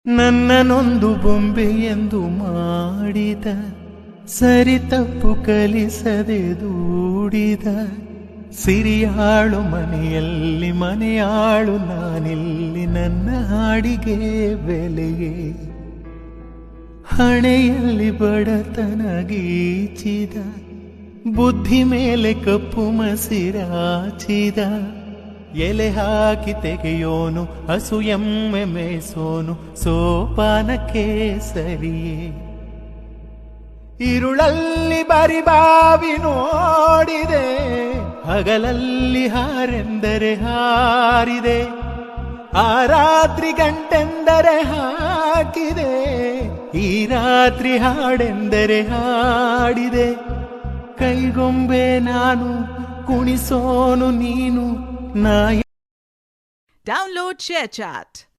ನನ್ನನೊಂದು ಬೊಂಬೆ ಎಂದು ಮಾಡಿದ, ಸರಿ ತಪ್ಪು ಕಲಿಸದೆ ದೂಡಿದ, ಸಿರಿಯಾಳು ಮನೆಯಲ್ಲಿ ಮನೆಯಾಳು ನಾನಿಲ್ಲಿ, ನನ್ನ ಹಾಡಿಗೆ ಬೆಲೆಯೇ ಹಣೆಯಲ್ಲಿ ಬಡತನ ಗೀಚಿದ, ಬುದ್ಧಿ ಮೇಲೆ ಕಪ್ಪು ಮಸಿರಾಚಿದ, ಎಲೆ ಹಾಕಿ ತೆಗೆಯೋನು ಹಸು ಎಮ್ಮೆ ಮೇಸೋನು ಸೋಪಾನಕ್ಕೆ ಸರಿಯೇ. ಇರುಳಲ್ಲಿ ಬರಿಬಾವಿ ನೋಡಿದೆ, ಹಗಲಲ್ಲಿ ಹಾರೆಂದರೆ ಹಾರಿದೆ, ಆ ರಾತ್ರಿ ಗಂಟೆಂದರೆ ಹಾಕಿದೆ, ಈ ರಾತ್ರಿ ಹಾಡೆಂದರೆ ಹಾಡಿದೆ. ಕೈಗೊಂಬೆ ನಾನು, ಕುಣಿಸೋನು ನೀನು. Download ShareChat.